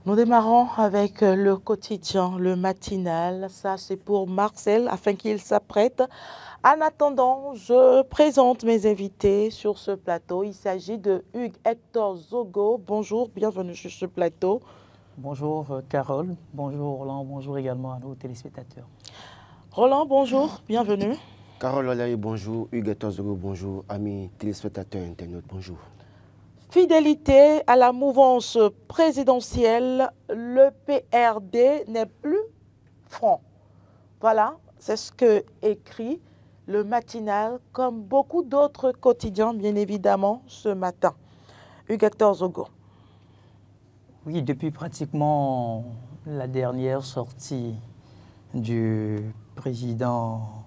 Nous démarrons avec le quotidien, le matinal. Ça, c'est pour Marcel, afin qu'il s'apprête. En attendant, je présente mes invités sur ce plateau. Il s'agit de Hugues Hector Zogo. Bonjour, bienvenue sur ce plateau. Bonjour Carole, bonjour Roland, bonjour également à nos téléspectateurs. Roland, bonjour, bienvenue. Carole Olaye, bonjour. Hugues Hector Zogo, bonjour. Amis téléspectateurs internautes, bonjour. Fidélité à la mouvance présidentielle, le PRD n'est plus franc. Voilà, c'est ce que écrit le matinal, comme beaucoup d'autres quotidiens, bien évidemment, ce matin. Hugues Hector Zogo. Oui, depuis pratiquement la dernière sortie du président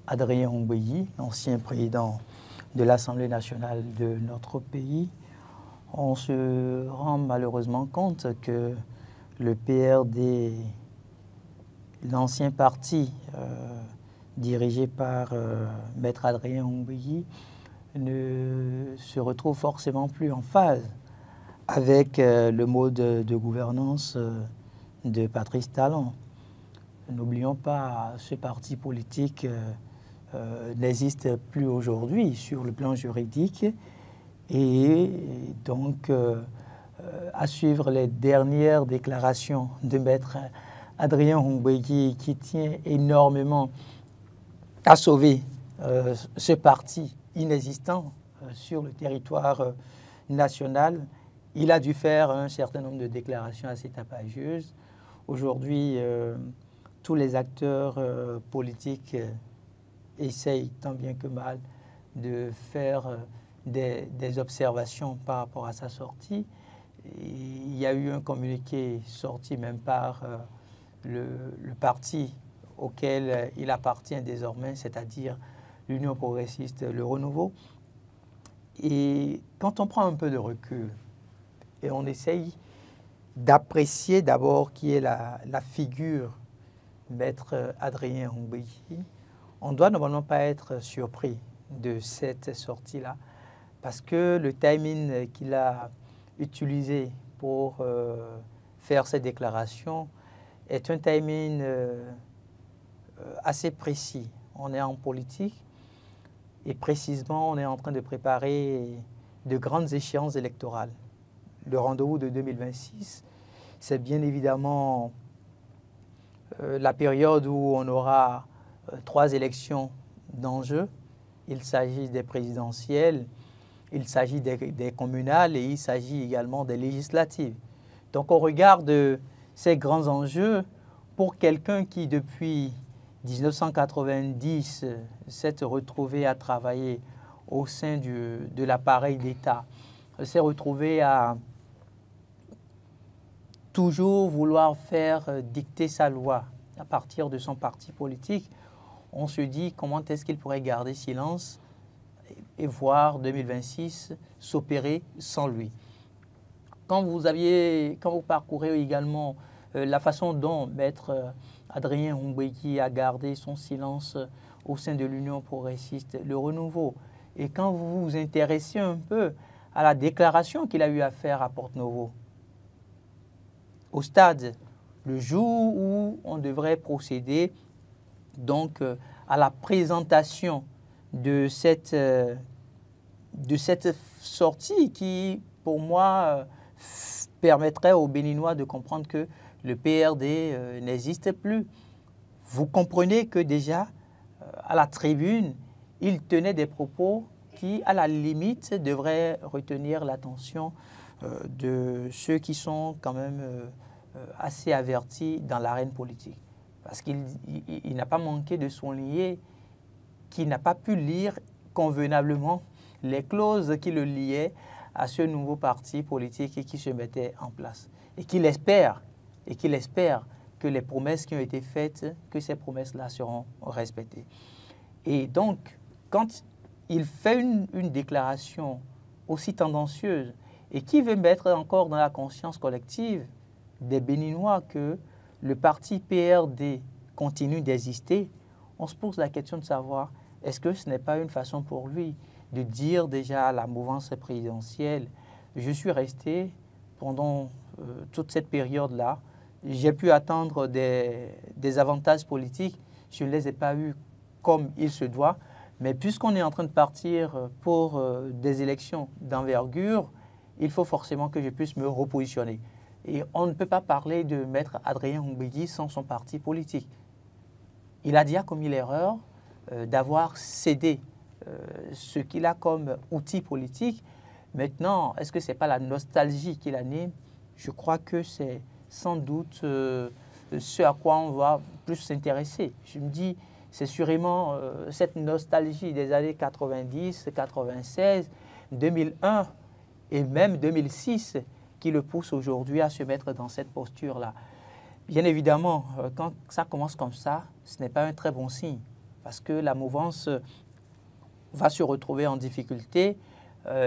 Adrien Ngouilly, ancien président de l'Assemblée nationale de notre pays, on se rend malheureusement compte que le PRD, l'ancien parti dirigé par Maître Adrien Ngouilly, ne se retrouve forcément plus en phase avec le mode de gouvernance de Patrice Talon. N'oublions pas, ce parti politique n'existe plus aujourd'hui sur le plan juridique et donc à suivre les dernières déclarations de Maître Adrien Ngouilly qui tient énormément à sauver ce parti inexistant sur le territoire national. Il a dû faire un certain nombre de déclarations assez tapageuses. Aujourd'hui, tous les acteurs politiques essayent tant bien que mal de faire des observations par rapport à sa sortie. Et il y a eu un communiqué sorti même par le parti auquel il appartient désormais, c'est-à-dire l'Union progressiste, le Renouveau. Et quand on prend un peu de recul et on essaye d'apprécier d'abord qui est la figure Maître Adrien Ngouilly, on ne doit normalement pas être surpris de cette sortie-là parce que le timing qu'il a utilisé pour faire cette déclaration est un timing assez précis. On est en politique et précisément on est en train de préparer de grandes échéances électorales. Le rendez-vous de 2026, c'est bien évidemment la période où on aura 3 élections d'enjeu. Il s'agit des présidentielles, il s'agit des communales et il s'agit également des législatives. Donc au regard de ces grands enjeux, pour quelqu'un qui depuis 1990 s'est retrouvé à travailler au sein de l'appareil d'État, s'est retrouvé à toujours vouloir faire dicter sa loi à partir de son parti politique, on se dit comment est-ce qu'il pourrait garder silence et voir 2026 s'opérer sans lui. Quand vous parcourez également la façon dont Maître Adrien Ngouilly a gardé son silence au sein de l'Union progressiste, le Renouveau, et quand vous vous intéressez un peu à la déclaration qu'il a eu à faire à Porte-Novo, au stade, le jour où on devrait procéder donc à la présentation de cette sortie qui, pour moi, permettrait aux Béninois de comprendre que le PRD n'existe plus. Vous comprenez que déjà, à la tribune, il tenait des propos qui, à la limite, devraient retenir l'attention de ceux qui sont quand même assez avertis dans l'arène politique. Parce qu'il n'a pas manqué de souligner qu'il n'a pas pu lire convenablement les clauses qui le liaient à ce nouveau parti politique qui se mettait en place. Et qu'il espère que les promesses qui ont été faites, que ces promesses-là seront respectées. Et donc, quand il fait une déclaration aussi tendancieuse et qui veut mettre encore dans la conscience collective des Béninois que le parti PRD continue d'exister, on se pose la question de savoir est-ce que ce n'est pas une façon pour lui de dire déjà à la mouvance présidentielle je suis resté pendant toute cette période-là. J'ai pu attendre des avantages politiques. Je ne les ai pas eus comme il se doit. Mais puisqu'on est en train de partir pour des élections d'envergure, il faut forcément que je puisse me repositionner. Et on ne peut pas parler de Maître Adrien Humbegi sans son parti politique. Il a déjà commis l'erreur d'avoir cédé ce qu'il a comme outil politique. Maintenant, est-ce que ce n'est pas la nostalgie qui l'anime? Je crois que c'est sans doute ce à quoi on va plus s'intéresser. Je me dis, c'est sûrement cette nostalgie des années 90, 96, 2001 et même 2006 qui le pousse aujourd'hui à se mettre dans cette posture-là. Bien évidemment, quand ça commence comme ça, ce n'est pas un très bon signe parce que la mouvance va se retrouver en difficulté.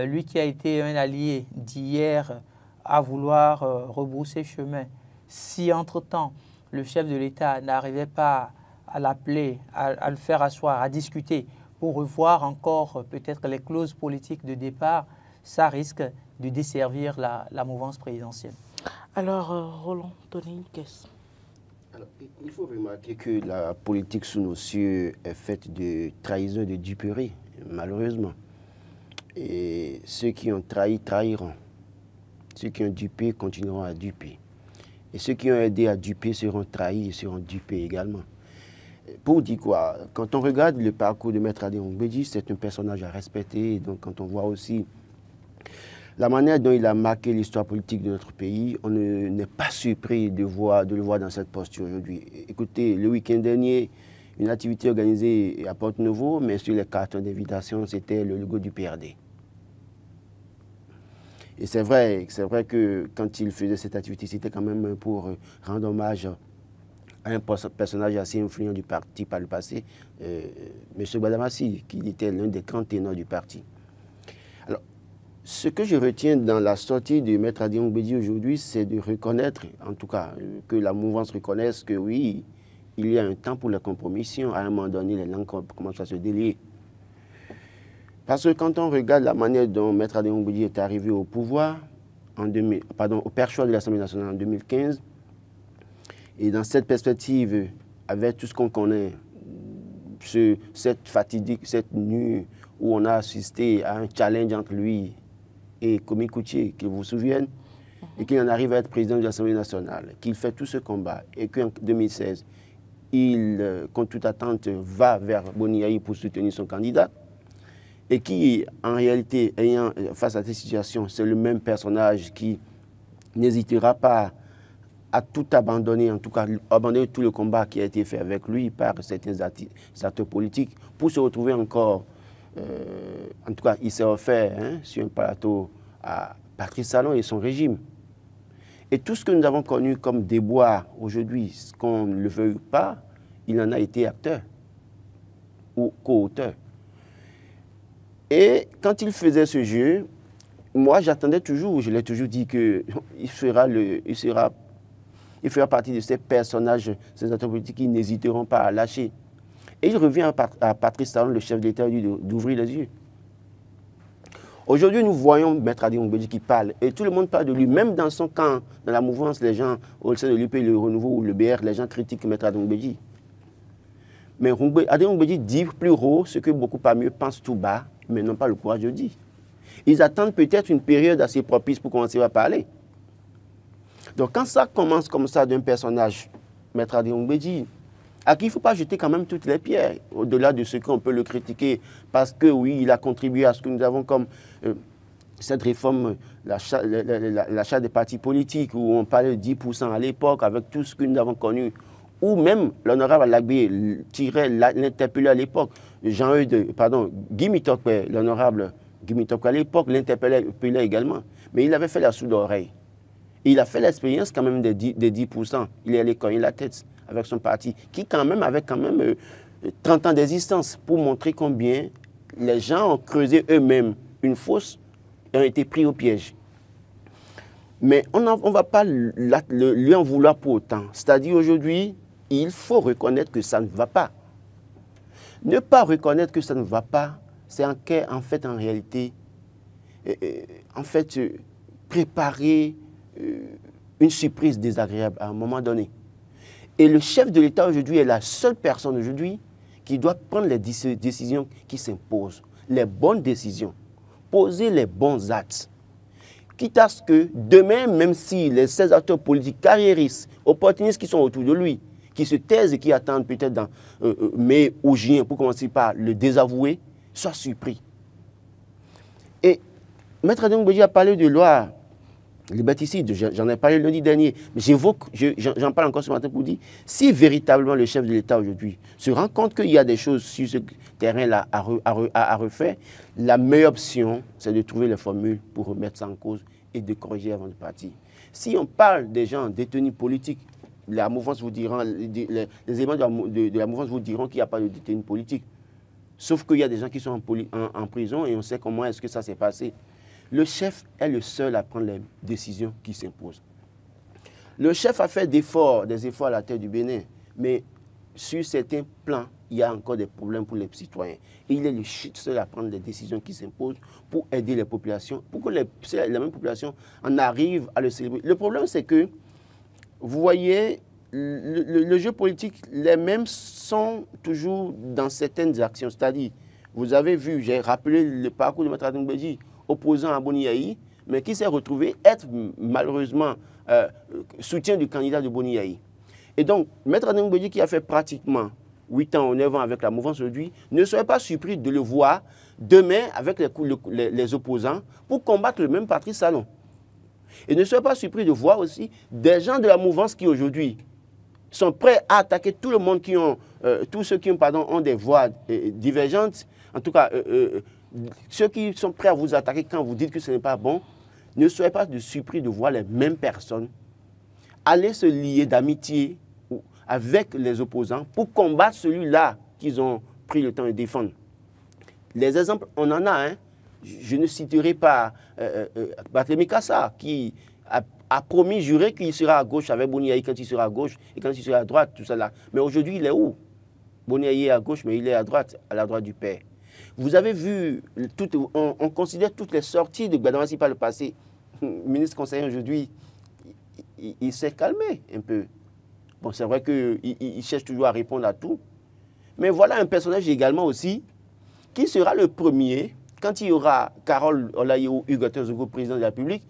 Lui qui a été un allié d'hier à vouloir rebrousser chemin, si entre-temps le chef de l'État n'arrivait pas à l'appeler, à le faire asseoir, à discuter pour revoir encore peut-être les clauses politiques de départ, ça risque de desservir la mouvance présidentielle. Alors, Roland, donnez une question. Alors, il faut remarquer que la politique sous nos cieux est faite de trahison et de duperie, malheureusement. Et ceux qui ont trahi, trahiront. Ceux qui ont dupé continueront à duper. Et ceux qui ont aidé à duper seront trahis et seront dupés également. Pour dire quoi, quand on regarde le parcours de Maître Adrien Humbegi, c'est un personnage à respecter. Et donc quand on voit aussi la manière dont il a marqué l'histoire politique de notre pays, on n'est pas surpris de le voir dans cette posture aujourd'hui. Écoutez, le week-end dernier, une activité organisée à Porte-Nouveau, mais sur les cartons d'invitation, c'était le logo du PRD. Et c'est vrai que quand il faisait cette activité, c'était quand même pour rendre hommage à un personnage assez influent du parti par le passé, M. Gbadamassi, qui était l'un des grands ténors du parti. Alors, ce que je retiens dans la sortie de Maître Adrien Humbegi aujourd'hui, c'est de reconnaître, en tout cas, que la mouvance reconnaisse que oui, il y a un temps pour la compromission. À un moment donné, les langues commencent à se délier. Parce que quand on regarde la manière dont Maître Adrien Humbegi est arrivé au pouvoir, au perchoir de l'Assemblée nationale en 2015, et dans cette perspective, avec tout ce qu'on connaît, cette fatidique, cette nuit où on a assisté à un challenge entre lui et Komi Koutié, qui vous souviennent, et qu'il en arrive à être président de l'Assemblée nationale, qu'il fait tout ce combat, et qu'en 2016, il, contre toute attente, va vers Boniaï pour soutenir son candidat, et qui, en réalité, ayant face à cette situation, c'est le même personnage qui n'hésitera pas à tout abandonner, en tout cas abandonner tout le combat qui a été fait avec lui par certains acteurs politiques pour se retrouver encore, en tout cas il s'est offert sur un plateau à Patrice Talon et son régime. Et tout ce que nous avons connu comme déboire aujourd'hui, qu'on ne le veuille pas, il en a été acteur ou co-auteur. Et quand il faisait ce jeu, moi j'attendais toujours, je l'ai toujours dit qu'il fera partie de ces personnages, ces acteurs politiques qui n'hésiteront pas à lâcher. Et il revient à Patrice Talon, le chef de l'État, d'ouvrir les yeux. Aujourd'hui, nous voyons Maître Adrien Humbegi qui parle, et tout le monde parle de lui, même dans son camp, dans la mouvance, les gens, au sein de l'UP, le Renouveau ou le BR, les gens critiquent Maître Adrien Humbegi. Mais Adrien Humbegi dit plus haut ce que beaucoup parmi eux pensent tout bas, mais n'ont pas le courage de dire. Ils attendent peut-être une période assez propice pour commencer à parler. Donc quand ça commence comme ça d'un personnage, Maître Adrien Humbegi, à qui il ne faut pas jeter quand même toutes les pierres, au-delà de ce qu'on peut le critiquer, parce que oui, il a contribué à ce que nous avons comme cette réforme, l'achat des partis politiques, où on parlait de 10% à l'époque, avec tout ce que nous avons connu, ou même l'honorable Alagbé l'interpellé à l'époque, Guy Mitokwe, l'honorable Guy Mitokwe à l'époque, l'interpellait également, mais il avait fait la sourde oreille. Il a fait l'expérience quand même des 10%. Il est allé cogner la tête avec son parti, qui quand même avait 30 ans d'existence, pour montrer combien les gens ont creusé eux-mêmes une fosse et ont été pris au piège. Mais on ne va pas lui en vouloir pour autant. C'est-à-dire aujourd'hui, il faut reconnaître que ça ne va pas. Ne pas reconnaître que ça ne va pas, c'est en réalité, préparer une surprise désagréable à un moment donné. Et le chef de l'État aujourd'hui est la seule personne aujourd'hui qui doit prendre les décisions qui s'imposent, les bonnes décisions, poser les bons actes. Quitte à ce que demain, même si les 16 acteurs politiques carriéristes, opportunistes qui sont autour de lui, qui se taisent et qui attendent peut-être dans mai ou juin pour commencer par le désavouer, soient surpris. Et Maître Adrien Ngouebedji a parlé de loi liberticide, j'en ai parlé lundi dernier, mais j'en parle encore ce matin pour dire, si véritablement le chef de l'État aujourd'hui se rend compte qu'il y a des choses sur ce terrain-là à refaire, la meilleure option, c'est de trouver les formules pour remettre ça en cause et de corriger avant de partir. Si on parle des gens détenus politiques, la mouvance vous diront, les éléments de la mouvance vous diront qu'il n'y a pas de détenus politiques. Sauf qu'il y a des gens qui sont en prison et on sait comment est-ce que ça s'est passé. Le chef est le seul à prendre les décisions qui s'imposent. Le chef a fait des efforts à la tête du Bénin, mais sur certains plans, il y a encore des problèmes pour les citoyens. Et il est le seul à prendre les décisions qui s'imposent pour aider les populations, pour que la même population en arrive à le célébrer. Le problème, c'est que, vous voyez, le jeu politique, les mêmes sont toujours dans certaines actions. C'est-à-dire, vous avez vu, j'ai rappelé le parcours de Maître Adrien Ngouebedji, opposant à Boni Yayi, mais qui s'est retrouvé être malheureusement soutien du candidat de Boni Yayi. Et donc, Maître Adrien Ngouebedji, qui a fait pratiquement 8 ans ou 9 ans avec la mouvance aujourd'hui, ne serait pas surpris de le voir demain avec les opposants pour combattre le même Patrice Talon. Et ne serait pas surpris de voir aussi des gens de la mouvance qui aujourd'hui sont prêts à attaquer tout le monde tous ceux qui ont des voix divergentes, en tout cas ceux qui sont prêts à vous attaquer quand vous dites que ce n'est pas bon, ne soyez pas surpris de voir les mêmes personnes aller se lier d'amitié avec les opposants pour combattre celui-là qu'ils ont pris le temps de défendre. Les exemples, on en a, hein. Je ne citerai pas Barthélémy Kassa, qui a promis, juré qu'il sera à gauche avec Boni Yayi quand il sera à gauche et quand il sera à droite, tout ça là. Mais aujourd'hui, il est où? Boni Yayi est à gauche, mais il est à la droite du père. Vous avez vu, on considère toutes les sorties de Gbadamassi par le passé. Le ministre conseiller aujourd'hui, il s'est calmé un peu. Bon, c'est vrai qu'il cherche toujours à répondre à tout. Mais voilà un personnage également aussi qui sera le premier, quand il y aura Carole Olayeo Hugues Zogo, président de la République,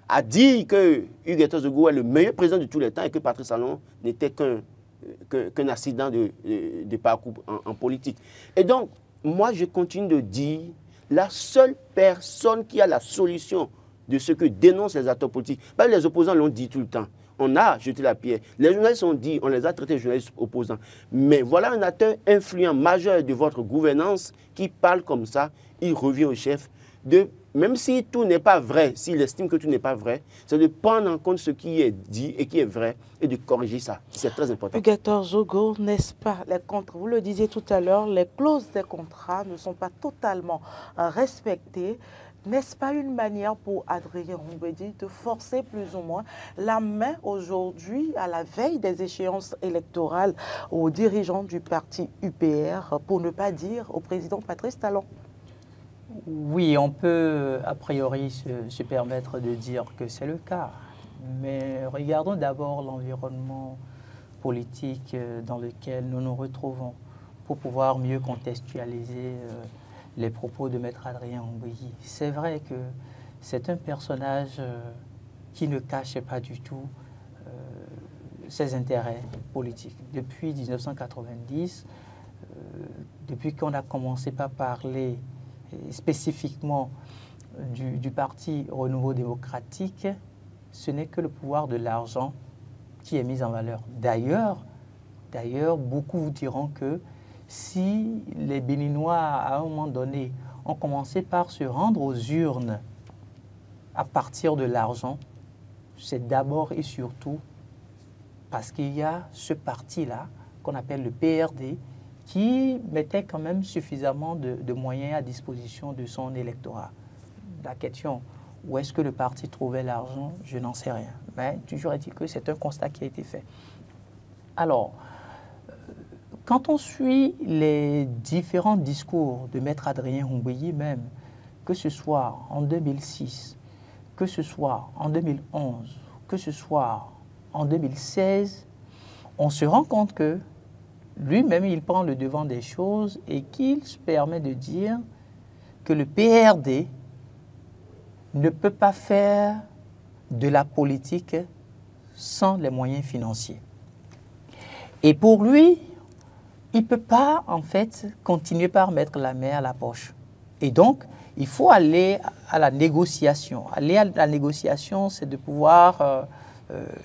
à dire que Hugues Zogo est le meilleur président de tous les temps et que Patrice Talon n'était qu'un accident de parcours en politique. Et donc, moi, je continue de dire, la seule personne qui a la solution de ce que dénoncent les acteurs politiques, ben, les opposants l'ont dit tout le temps. On a jeté la pierre. Les journalistes ont dit, on les a traités de journalistes opposants. Mais voilà un acteur influent majeur de votre gouvernance qui parle comme ça. Il revient au chef de, même si tout n'est pas vrai, s'il estime que tout n'est pas vrai, c'est de prendre en compte ce qui est dit et qui est vrai et de corriger ça. C'est très important. Hugues Zogo, n'est-ce pas, vous le disiez tout à l'heure, les clauses des contrats ne sont pas totalement respectées. N'est-ce pas une manière pour Adrien Ngouebedji de forcer plus ou moins la main aujourd'hui, à la veille des échéances électorales, aux dirigeants du parti UPR, pour ne pas dire au président Patrice Talon? Oui, on peut a priori se permettre de dire que c'est le cas. Mais regardons d'abord l'environnement politique dans lequel nous nous retrouvons pour pouvoir mieux contextualiser les propos de Maître Adrien Ngouebedji. C'est vrai que c'est un personnage qui ne cachait pas du tout ses intérêts politiques. Depuis 1990, depuis qu'on a commencé par parler spécifiquement du parti Renouveau démocratique, ce n'est que le pouvoir de l'argent qui est mis en valeur. D'ailleurs, beaucoup vous diront que si les Béninois, à un moment donné, ont commencé par se rendre aux urnes à partir de l'argent, c'est d'abord et surtout parce qu'il y a ce parti-là, qu'on appelle le PRD, qui mettait quand même suffisamment de moyens à disposition de son électorat. La question, où est-ce que le parti trouvait l'argent, je n'en sais rien. Mais toujours est-il que c'est un constat qui a été fait. Alors, quand on suit les différents discours de Maître Adrien Ngouebedji même, que ce soit en 2006, que ce soit en 2011 que ce soit en 2016, on se rend compte que lui-même, il prend le devant des choses et qu'il se permet de dire que le PRD ne peut pas faire de la politique sans les moyens financiers. Et pour lui, il ne peut pas, en fait, continuer par mettre la main à la poche. Et donc, il faut aller à la négociation. Aller à la négociation, c'est de pouvoir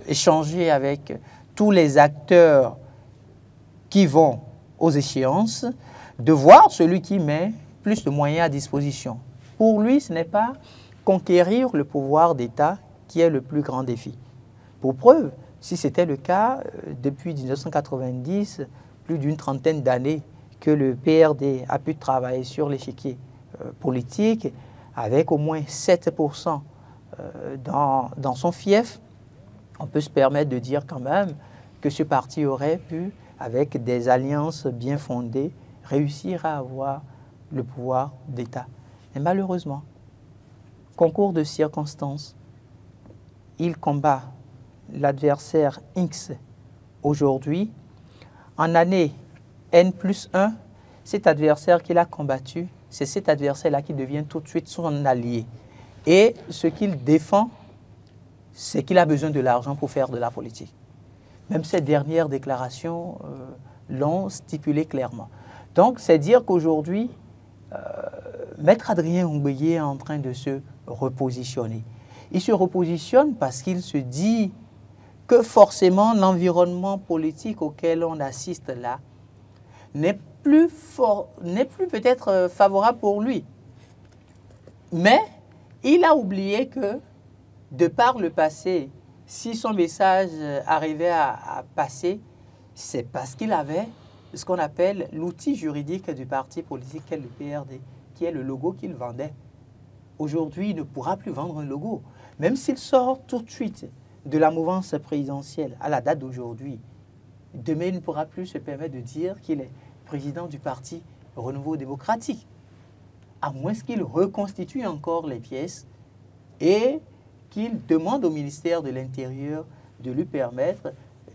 échanger avec tous les acteurs qui vont aux échéances, de voir celui qui met plus de moyens à disposition. Pour lui, ce n'est pas conquérir le pouvoir d'État qui est le plus grand défi. Pour preuve, si c'était le cas, depuis 1990, plus d'une trentaine d'années que le PRD a pu travailler sur l'échiquier politique, avec au moins 7% dans son fief, on peut se permettre de dire quand même que ce parti aurait pu, avec des alliances bien fondées, réussir à avoir le pouvoir d'État. Mais malheureusement, concours de circonstances, il combat l'adversaire X aujourd'hui. En année N+1, cet adversaire qu'il a combattu, c'est cet adversaire-là qui devient tout de suite son allié. Et ce qu'il défend, c'est qu'il a besoin de l'argent pour faire de la politique. Même ces dernières déclarations l'ont stipulé clairement. Donc, c'est dire qu'aujourd'hui, Maître Adrien Ngweye est en train de se repositionner. Il se repositionne parce qu'il se dit que forcément l'environnement politique auquel on assiste là n'est plus peut-être favorable pour lui. Mais il a oublié que, de par le passé, si son message arrivait à passer, c'est parce qu'il avait ce qu'on appelle l'outil juridique du parti politique qu'est le PRD, qui est le logo qu'il vendait. Aujourd'hui, il ne pourra plus vendre un logo. Même s'il sort tout de suite de la mouvance présidentielle à la date d'aujourd'hui, demain, il ne pourra plus se permettre de dire qu'il est président du parti Renouveau démocratique, à moins qu'il reconstitue encore les pièces et qu'il demande au ministère de l'Intérieur de lui permettre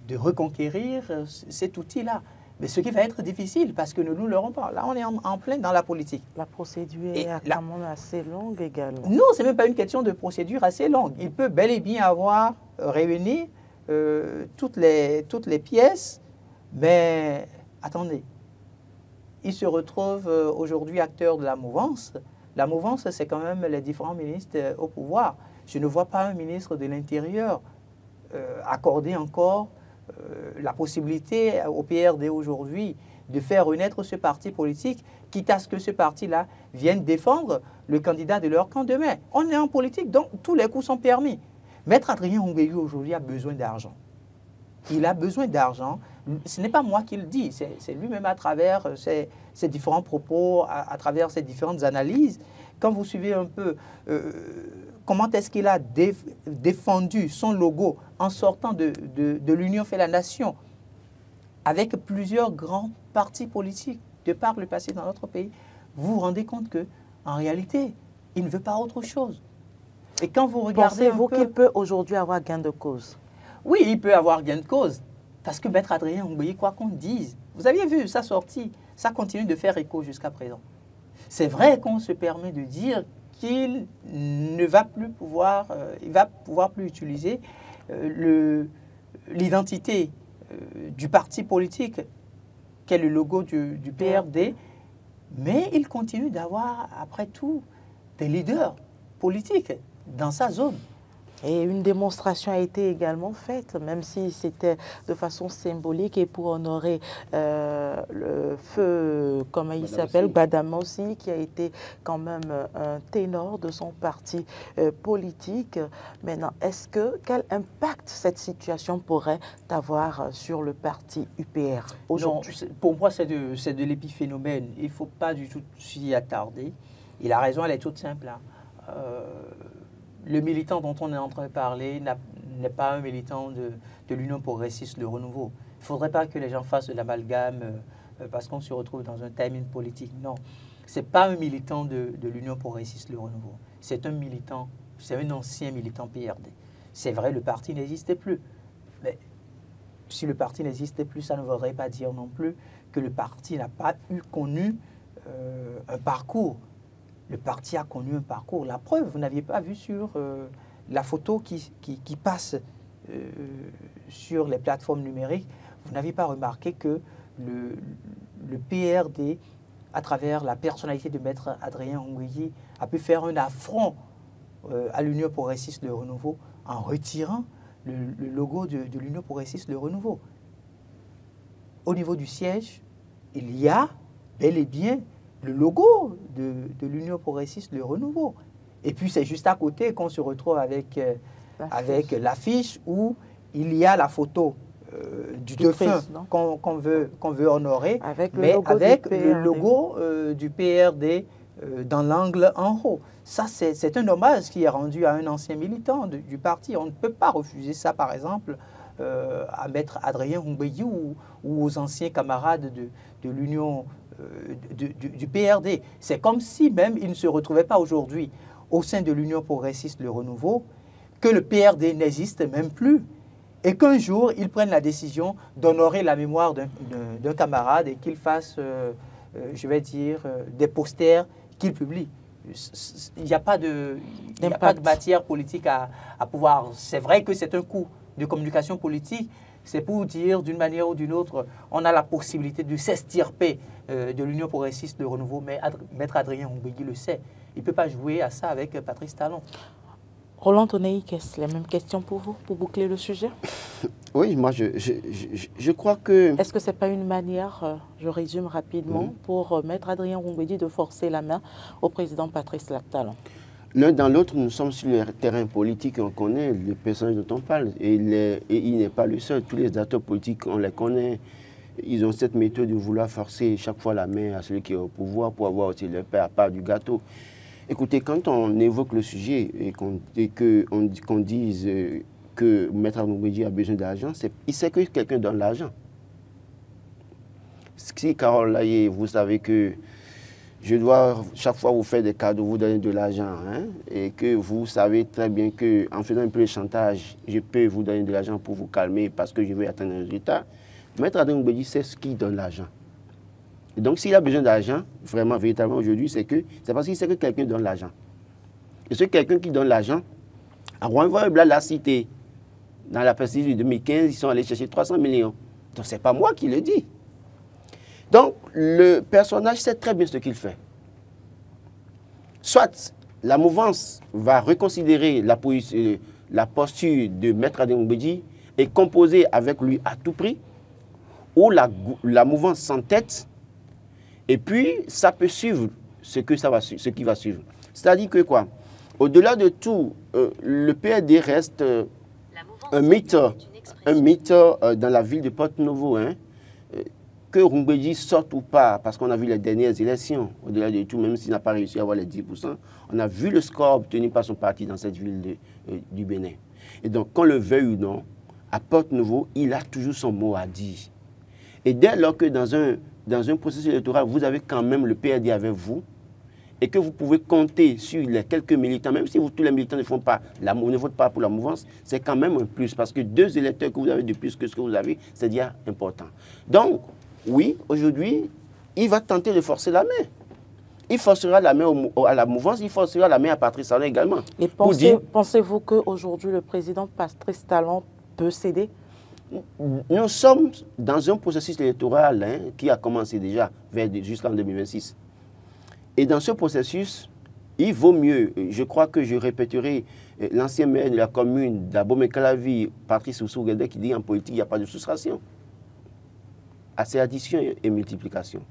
de reconquérir cet outil-là. Mais ce qui va être difficile, parce que nous ne l'aurons pas. Là, on est en plein dans la politique. La procédure est quand même assez longue également. Non, ce n'est même pas une question de procédure assez longue. Il peut bel et bien avoir réuni toutes les pièces, mais attendez, il se retrouve aujourd'hui acteur de la mouvance. La mouvance, c'est quand même les différents ministres au pouvoir. Je ne vois pas un ministre de l'Intérieur accorder encore la possibilité au PRD aujourd'hui de faire renaître ce parti politique, quitte à ce que ce parti-là vienne défendre le candidat de leur camp demain. On est en politique, donc tous les coups sont permis. Maître Adrien Ngweye aujourd'hui a besoin d'argent. Il a besoin d'argent. Ce n'est pas moi qui le dis, c'est lui-même à travers ses différents propos, à travers ses différentes analyses. Quand vous suivez un peu comment est-ce qu'il a défendu son logo en sortant de l'Union fait la nation avec plusieurs grands partis politiques de par le passé dans notre pays, vous vous rendez compte qu'en réalité, il ne veut pas autre chose. Et quand vous regardez Pensez-vous qu'il peut aujourd'hui avoir gain de cause? Oui, il peut avoir gain de cause. Parce que Maître Adrien Ngweye, quoi qu'on dise, vous aviez vu sa sortie, ça continue de faire écho jusqu'à présent. C'est vrai qu'on se permet de dire qu'il ne va plus pouvoir, il va pouvoir plus utiliser l'identité du parti politique, qu'est le logo du PRD, mais il continue d'avoir, après tout, des leaders politiques dans sa zone. Et une démonstration a été également faite, même si c'était de façon symbolique et pour honorer le feu, comment il s'appelle, Gbadamosi, qui a été quand même un ténor de son parti politique. Maintenant, quel impact cette situation pourrait avoir sur le parti UPR aujourd'hui? Pour moi, c'est de l'épiphénomène. Il ne faut pas du tout s'y attarder. Et la raison, elle est toute simple. Le militant dont on est en train de parler n'est pas un militant de l'Union progressiste, le renouveau. Il ne faudrait pas que les gens fassent de l'amalgame parce qu'on se retrouve dans un timing politique. Non, ce n'est pas un militant de l'Union progressiste, le renouveau. C'est un militant, c'est un ancien militant PRD. c'est vrai, le parti n'existait plus. Mais si le parti n'existait plus, ça ne voudrait pas dire non plus que le parti n'a pas connu un parcours. Le parti a connu un parcours. La preuve, vous n'aviez pas vu sur la photo qui passe sur les plateformes numériques, vous n'avez pas remarqué que le PRD, à travers la personnalité de Maître Adrien Ngouilly, a pu faire un affront à l'Union progressiste Le Renouveau en retirant le logo de l'Union progressiste Le Renouveau. Au niveau du siège, il y a bel et bien le logo de l'Union progressiste Le Renouveau. Et puis c'est juste à côté qu'on se retrouve avec l'affiche où il y a la photo du défunt qu'on veut honorer, mais avec le logo du PRD dans l'angle en haut. Ça, c'est un hommage qui est rendu à un ancien militant du parti. On ne peut pas refuser ça, par exemple, à Maître Adrien Ngouilly ou aux anciens camarades de l'Union du PRD. C'est comme si même ils ne se retrouvaient pas aujourd'hui au sein de l'Union progressiste Le Renouveau, que le PRD n'existe même plus, et qu'un jour, ils prennent la décision d'honorer la mémoire d'un camarade et qu'ils fassent, je vais dire, des posters qu'ils publient. Il n'y a pas de matière politique à pouvoir... C'est vrai que c'est un coup de communication politique, c'est pour dire d'une manière ou d'une autre, on a la possibilité de s'extirper de l'Union progressiste de Renouveau, mais Maître Adrien Ngouilly le sait. Il ne peut pas jouer à ça avec Patrice Talon. Roland Tonéi, est-ce la même question pour vous, pour boucler le sujet? Oui, moi je crois que... Est-ce que ce n'est pas une manière, je résume rapidement, pour Maître Adrien Ngouilly de forcer la main au président Patrice Talon? L'un dans l'autre, nous sommes sur le terrain politique, on connaît les personnages dont on parle. Et il n'est pas le seul. Tous les acteurs politiques, on les connaît. Ils ont cette méthode de vouloir forcer chaque fois la main à celui qui est au pouvoir pour avoir aussi leur part du gâteau. Écoutez, quand on évoque le sujet et qu'on dise que Maître Ngouilly a besoin d'argent, il sait que quelqu'un donne l'argent. Si Carole Laye, vous savez que je dois chaque fois vous faire des cadeaux, vous donner de l'argent, hein, et que vous savez très bien qu'en faisant un peu de chantage, je peux vous donner de l'argent pour vous calmer parce que je veux atteindre un résultat. Maître Adrien Ngouilly sait ce qui donne l'argent. Et donc s'il a besoin d'argent, vraiment, véritablement aujourd'hui, c'est parce qu'il sait que quelqu'un donne l'argent. Et ce quelqu'un qui donne l'argent, à Rouen-Blanc l'a cité. Dans la prestige de 2015, ils sont allés chercher 300 millions. Donc ce n'est pas moi qui le dis. Donc, le personnage sait très bien ce qu'il fait. Soit la mouvance va reconsidérer la posture de Maître Adrien Ngouilly et composer avec lui à tout prix, ou la mouvance s'entête, et puis ça peut suivre ce qui va suivre. C'est-à-dire que quoi? Au-delà de tout, le PRD reste un mythe dans la ville de Porto-Novo, hein. Que Ngouilly sorte ou pas, parce qu'on a vu les dernières élections, au-delà de tout, même s'il n'a pas réussi à avoir les 10%, on a vu le score obtenu par son parti dans cette ville du Bénin. Et donc, qu'on le veuille ou non, à Porto-Novo, il a toujours son mot à dire. Et dès lors que dans un processus électoral, vous avez quand même le PRD avec vous, et que vous pouvez compter sur les quelques militants, même si tous les militants ne votent pas pour la mouvance, c'est quand même un plus, parce que 2 électeurs que vous avez de plus que ce que vous avez, c'est déjà important. Donc, oui, aujourd'hui, il va tenter de forcer la main. Il forcera la main à la mouvance, il forcera la main à Patrice Talon également. Et pensez-vous qu'aujourd'hui, le président Patrice Talon peut céder? Nous sommes dans un processus électoral qui a commencé déjà jusqu'en 2026. Et dans ce processus, il vaut mieux, je crois que je répéterai l'ancien maire de la commune d'Abomey-Calavi, Patrice Oussou-Guédé, qui dit en politique, il n'y a pas de soustraction. C'est addition et multiplication.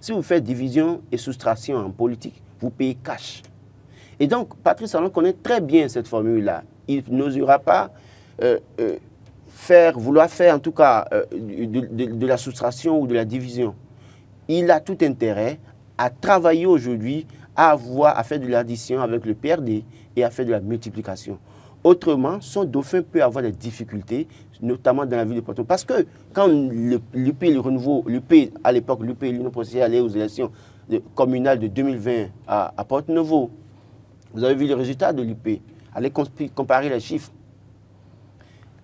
Si vous faites division et soustraction en politique, vous payez cash. Et donc, Patrice Talon connaît très bien cette formule-là. Il n'osera pas vouloir faire en tout cas de la soustraction ou de la division. Il a tout intérêt à travailler aujourd'hui, à faire de l'addition avec le PRD et à faire de la multiplication. Autrement, son dauphin peut avoir des difficultés, notamment dans la ville de Porto. Parce que quand l'UP, le renouveau, l'UP, à l'époque, l'UP, l'Union progressiste, allait aux élections communales de 2020 à Porto-Novo, vous avez vu le résultat de l'UP. Allez comparer les chiffres.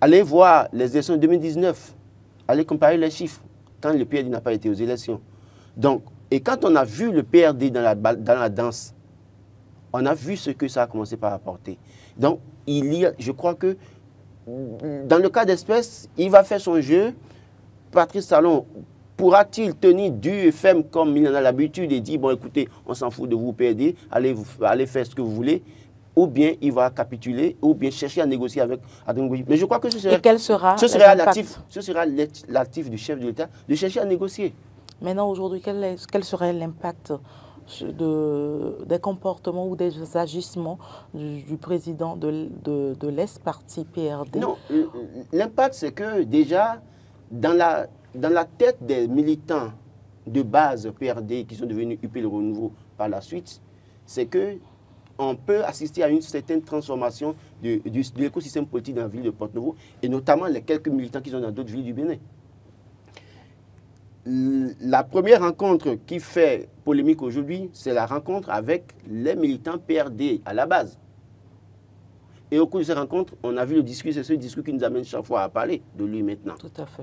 allez voir les élections de 2019, allez comparer les chiffres, quand le PRD n'a pas été aux élections. Donc, et quand on a vu le PRD dans la danse, on a vu ce que ça a commencé par apporter. Donc, je crois que dans le cas d'espèce, il va faire son jeu. Patrice Talon pourra-t-il tenir dur et ferme comme il en a l'habitude et dire, bon écoutez, on s'en fout de vous PRD, allez faire ce que vous voulez, ou bien il va capituler, ou bien chercher à négocier avec Adrien Ngouilly. Mais je crois que ce sera l'actif du chef de l'État de chercher à négocier. Maintenant, aujourd'hui, quel serait l'impact des comportements ou des agissements du président de l'Est-Parti PRD? Non, l'impact, c'est que déjà, dans la tête des militants de base PRD qui sont devenus UP Le Renouveau par la suite, c'est qu'on peut assister à une certaine transformation de l'écosystème politique dans la ville de Porto-Novo, et notamment les quelques militants qui sont dans d'autres villes du Bénin. La première rencontre qui fait polémique aujourd'hui, c'est la rencontre avec les militants PRD à la base. Et au cours de cette rencontre, on a vu le discours, c'est ce discours qui nous amène chaque fois à parler de lui maintenant. Tout à fait.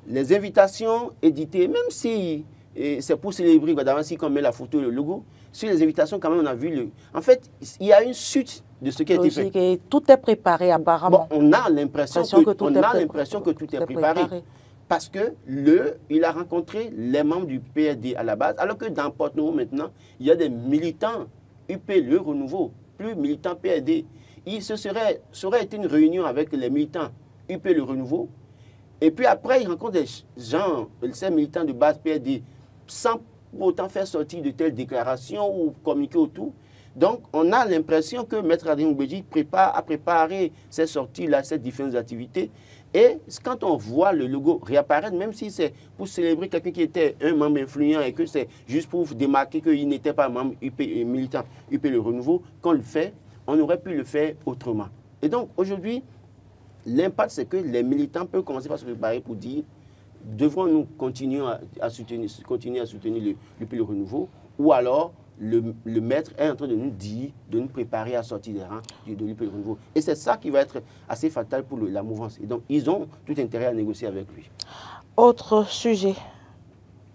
Les invitations éditées, même si c'est pour célébrer Gbadamassi qu'on met la photo et le logo, sur les invitations, quand même, on a vu En fait, il y a une suite de ce qui a été fait. Et tout est préparé, apparemment. Bon, on a l'impression que tout est préparé. Parce qu'il a rencontré les membres du PRD à la base, alors que dans Porto-Novo, maintenant, il y a des militants UP Le Renouveau, plus militants PRD. Ça aurait été une réunion avec les militants UP Le Renouveau, et puis après, il rencontre des gens, ces militants de base PRD, sans pour autant faire sortir de telles déclarations ou communiquer autour. Donc, on a l'impression que Maître Adrien Ngouilly a préparé ces sorties-là, ces différentes activités. Et quand on voit le logo réapparaître, même si c'est pour célébrer quelqu'un qui était un membre influent et que c'est juste pour démarquer qu'il n'était pas membre militant UP Le Renouveau, qu'on le fait, on aurait pu le faire autrement. Et donc, aujourd'hui, l'impact, c'est que les militants peuvent commencer par se préparer pour dire, devrons-nous continuer à soutenir l'UP Le Renouveau, ou alors le maître est en train de nous dire, de nous préparer à sortir des rangs de l'UP Le Renouveau. Et c'est ça qui va être assez fatal pour la mouvance. Et donc, ils ont tout intérêt à négocier avec lui. Autre sujet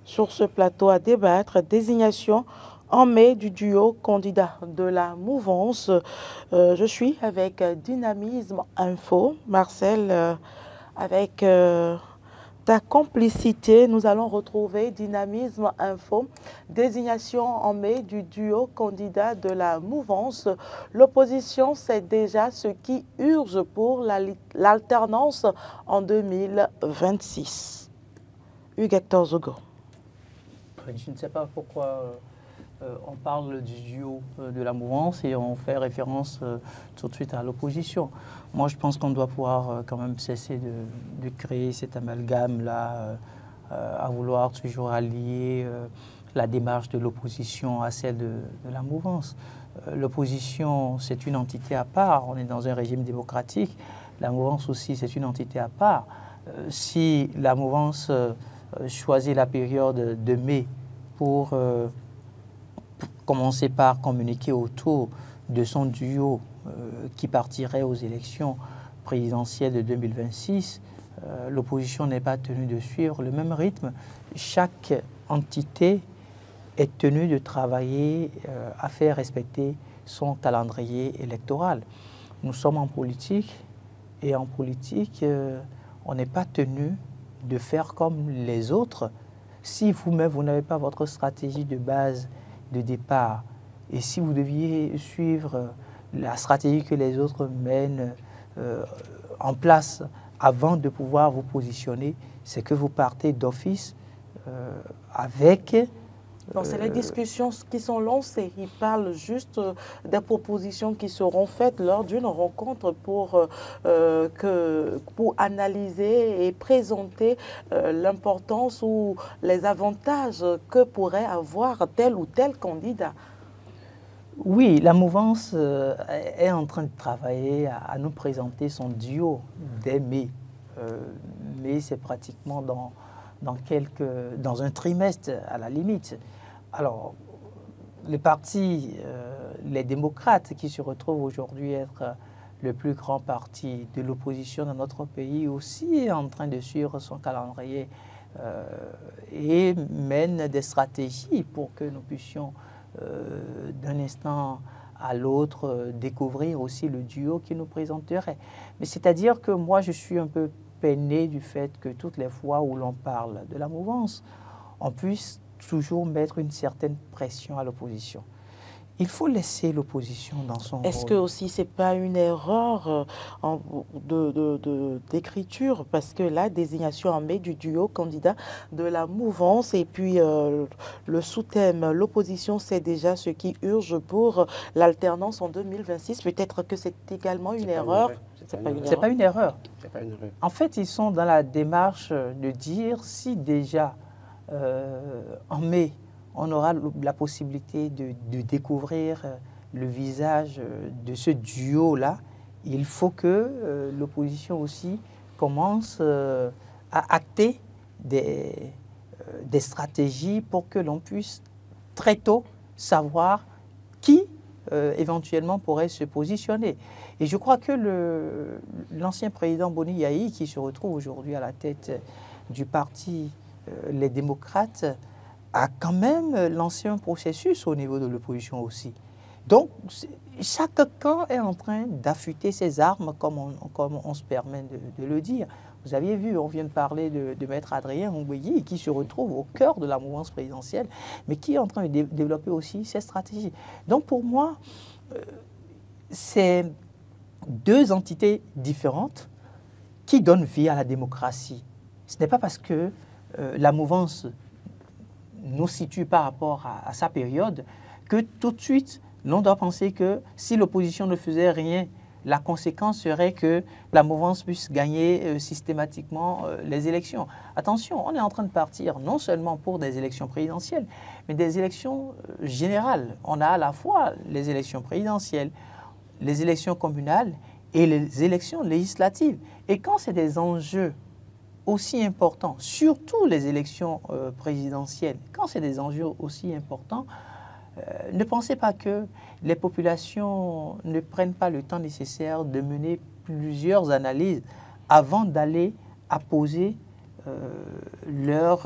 sur ce plateau à débattre, désignation en mai du duo candidat de la mouvance. Je suis avec Dynamisme Info. Marcel, avec ta complicité, nous allons retrouver Dynamisme Info. Désignation en mai du duo candidat de la mouvance. L'opposition sait déjà ce qui urge pour l'alternance en 2026. Hugues-Hector Zogo. Je ne sais pas pourquoi on parle du duo de la mouvance et on fait référence tout de suite à l'opposition. Moi, je pense qu'on doit pouvoir quand même cesser de créer cet amalgame-là, à vouloir toujours allier la démarche de l'opposition à celle de la mouvance. L'opposition, c'est une entité à part. On est dans un régime démocratique. La mouvance aussi, c'est une entité à part. Si la mouvance choisit la période de mai pour commencer par communiquer autour de son duo qui partirait aux élections présidentielles de 2026, l'opposition n'est pas tenue de suivre le même rythme. Chaque entité est tenue de travailler à faire respecter son calendrier électoral. Nous sommes en politique et en politique, on n'est pas tenu de faire comme les autres. Si vous-même, vous n'avez pas votre stratégie de base de départ, et si vous deviez suivre la stratégie que les autres mènent en place avant de pouvoir vous positionner, c'est que vous partez d'office avec... c'est les discussions qui sont lancées. Ils parlent juste des propositions qui seront faites lors d'une rencontre pour analyser et présenter l'importance ou les avantages que pourrait avoir tel ou tel candidat. Oui, la mouvance est en train de travailler à nous présenter son duo dès mai. Mais c'est pratiquement dans un trimestre à la limite. Alors, les partis, les démocrates qui se retrouvent aujourd'hui être le plus grand parti de l'opposition dans notre pays aussi est en train de suivre son calendrier et mène des stratégies pour que nous puissions d'un instant à l'autre découvrir aussi le duo qui nous présenterait. Mais c'est-à-dire que moi, je suis un peu peiné du fait que toutes les fois où l'on parle de la mouvance, on puisse toujours mettre une certaine pression à l'opposition. Il faut laisser l'opposition dans son rôle. Est-ce que aussi c'est pas une erreur d'écriture, parce que la désignation en mai du duo candidat de la mouvance et puis le sous-thème l'opposition c'est déjà ce qui urge pour l'alternance en 2026, peut-être que c'est également une erreur. C'est pas une erreur. C'est pas une erreur. En fait, ils sont dans la démarche de dire si déjà en mai on aura la possibilité de découvrir le visage de ce duo-là, il faut que l'opposition aussi commence à acter des stratégies pour que l'on puisse très tôt savoir qui éventuellement pourrait se positionner. Et je crois que l'ancien président Boni Yayi, qui se retrouve aujourd'hui à la tête du parti Les Démocrates, a quand même lancé un processus au niveau de l'opposition aussi. Donc, chaque camp est en train d'affûter ses armes, comme on se permet de le dire. Vous aviez vu, on vient de parler de Maître Adrien Ngoueyi, qui se retrouve au cœur de la mouvance présidentielle, mais qui est en train de développer aussi ses stratégies. Donc, pour moi, c'est deux entités différentes qui donnent vie à la démocratie. Ce n'est pas parce que la mouvance nous situe par rapport à sa période que tout de suite, l'on doit penser que si l'opposition ne faisait rien, la conséquence serait que la mouvance puisse gagner systématiquement les élections. Attention, on est en train de partir non seulement pour des élections présidentielles, mais des élections générales. On a à la fois les élections présidentielles, les élections communales et les élections législatives. Et quand c'est des enjeux aussi importants, surtout les élections présidentielles, quand c'est des enjeux aussi importants, ne pensez pas que les populations ne prennent pas le temps nécessaire de mener plusieurs analyses avant d'aller apposer leur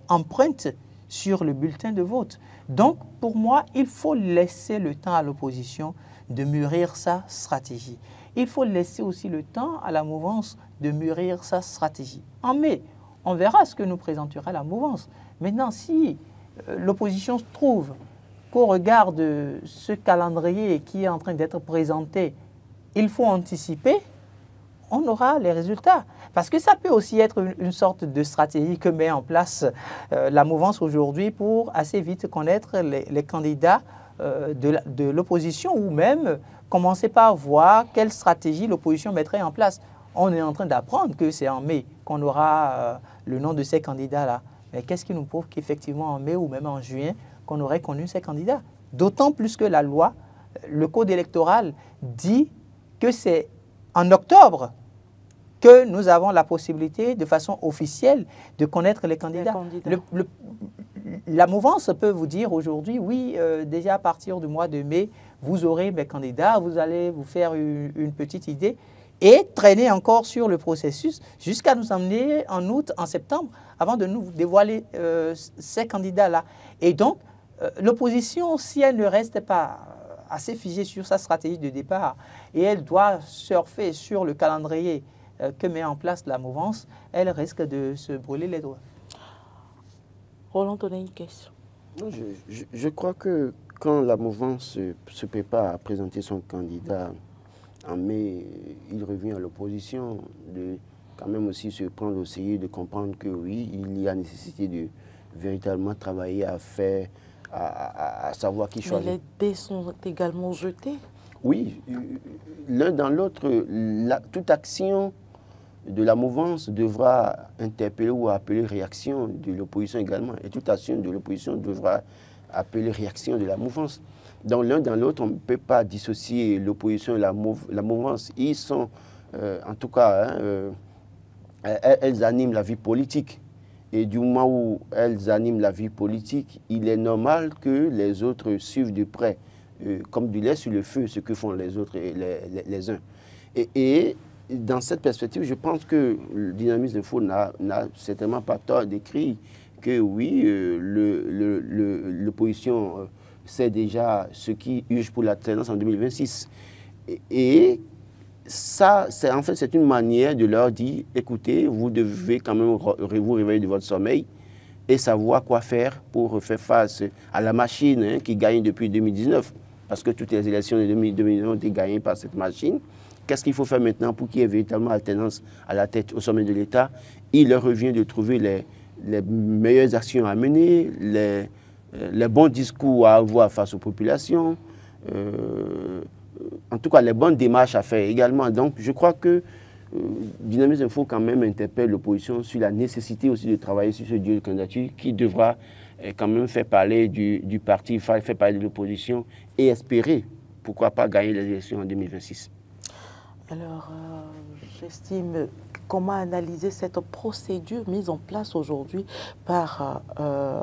empreinte sur le bulletin de vote. Donc, pour moi, il faut laisser le temps à l'opposition de mûrir sa stratégie. Il faut laisser aussi le temps à la mouvance de mûrir sa stratégie. En mai, on verra ce que nous présentera la mouvance. Maintenant, si l'opposition trouve qu'au regard de ce calendrier qui est en train d'être présenté, il faut anticiper, on aura les résultats. Parce que ça peut aussi être une sorte de stratégie que met en place la mouvance aujourd'hui pour assez vite connaître les candidats de l'opposition, ou même commencer par voir quelle stratégie l'opposition mettrait en place. On est en train d'apprendre que c'est en mai qu'on aura le nom de ces candidats-là. Mais qu'est-ce qui nous prouve qu'effectivement en mai ou même en juin, qu'on aurait connu ces candidats? D'autant plus que la loi, le code électoral dit que c'est en octobre que nous avons la possibilité, de façon officielle, de connaître les candidats. La mouvance peut vous dire aujourd'hui, oui, déjà à partir du mois de mai, vous aurez mes candidats, vous allez vous faire une petite idée et traîner encore sur le processus jusqu'à nous emmener en août, en septembre, avant de nous dévoiler ces candidats-là. Et donc, l'opposition, si elle ne reste pas assez figée sur sa stratégie de départ et elle doit surfer sur le calendrier que met en place la mouvance, elle risque de se brûler les doigts. Roland, tu as une question? Non, je crois que quand la mouvance se prépare à présenter son candidat en mai, il revient à l'opposition de quand même aussi se prendre au sérieux, de comprendre que oui, il y a nécessité de véritablement travailler à savoir qui choisir. Mais les dés sont également jetés? Oui, l'un dans l'autre, toute action de la mouvance devra interpeller ou appeler réaction de l'opposition également. Et toute action de l'opposition devra appeler réaction de la mouvance. Donc l'un dans l'autre, on ne peut pas dissocier l'opposition et la mouvance. Ils sont, en tout cas, elles animent la vie politique. Et du moment où elles animent la vie politique, il est normal que les autres suivent de près, comme du lait sur le feu, ce que font les autres et les uns. Et dans cette perspective, je pense que le Dynamisme Info n'a certainement pas tort d'écrire que oui, l'opposition sait déjà ce qui urge pour l'alternance en 2026. Et ça, en fait, c'est une manière de leur dire, écoutez, vous devez quand même vous réveiller de votre sommeil et savoir quoi faire pour faire face à la machine qui gagne depuis 2019. Parce que toutes les élections de 2019 ont été gagnées par cette machine. Qu'est-ce qu'il faut faire maintenant pour qu'il y ait véritablement alternance à la tête au sommet de l'État? Il leur revient de trouver les meilleures actions à mener, les bons discours à avoir face aux populations, en tout cas les bonnes démarches à faire également. Donc je crois que Dynamisme Info quand même interpelle l'opposition sur la nécessité aussi de travailler sur ce duo de candidature qui devra quand même faire parler du parti, faire parler de l'opposition et espérer, pourquoi pas, gagner les élections en 2026. Alors, j'estime, comment analyser cette procédure mise en place aujourd'hui par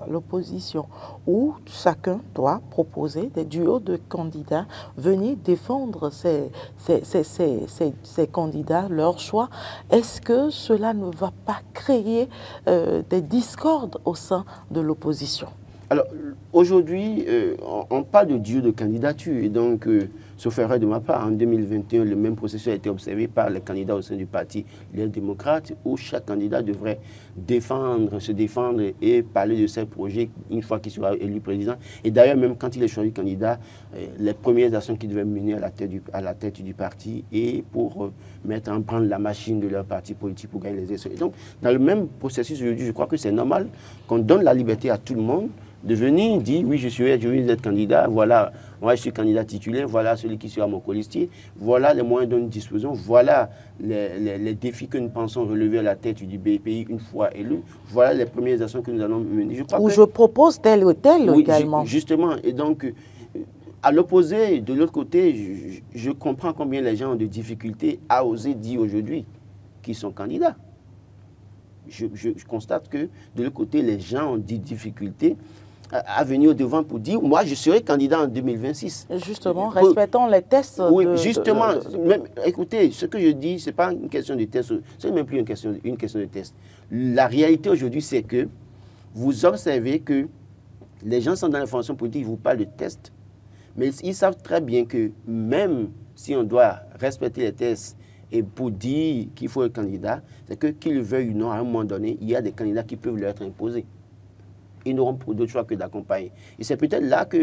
l'opposition, où chacun doit proposer des duos de candidats, venir défendre ces candidats, leur choix. Est-ce que cela ne va pas créer des discordes au sein de l'opposition? Alors, aujourd'hui, on parle de duo de candidature, et donc, sauf erreur de ma part, en 2021, le même processus a été observé par les candidats au sein du parti Les Démocrates, où chaque candidat devrait se défendre et parler de ses projets une fois qu'il sera élu président. Et d'ailleurs, même quand il est choisi candidat, les premières actions qu'il devait mener à la tête du parti et pour mettre en branle la machine de leur parti politique pour gagner les élections. Et donc, dans le même processus aujourd'hui, je crois que c'est normal qu'on donne la liberté à tout le monde de venir dire, oui, je veux être candidat, voilà, moi je suis candidat titulaire, voilà celui qui sera mon colistier, voilà les moyens dont nous disposons, voilà les défis que nous pensons relever à la tête du pays une fois élu, voilà les premières actions que nous allons mener. Je propose tel ou tel oui, également. Justement, et donc, à l'opposé, de l'autre côté, je comprends combien les gens ont de difficultés à oser dire aujourd'hui qu'ils sont candidats. Je constate que de l'autre côté, les gens ont des difficultés à venir au devant pour dire, moi, je serai candidat en 2026. Justement, respectons les tests. Oui, justement. Même, écoutez, ce que je dis, ce n'est pas une question de test, ce n'est même plus une question de test. La réalité aujourd'hui, c'est que vous observez que les gens sont dans la formation politique, ils vous parlent de tests, mais ils savent très bien que même si on doit respecter les tests et pour dire qu'il faut un candidat, c'est que qu'ils le veuillent ou non, à un moment donné, il y a des candidats qui peuvent leur être imposés. Ils n'auront pas d'autre choix que d'accompagner. Et c'est peut-être là que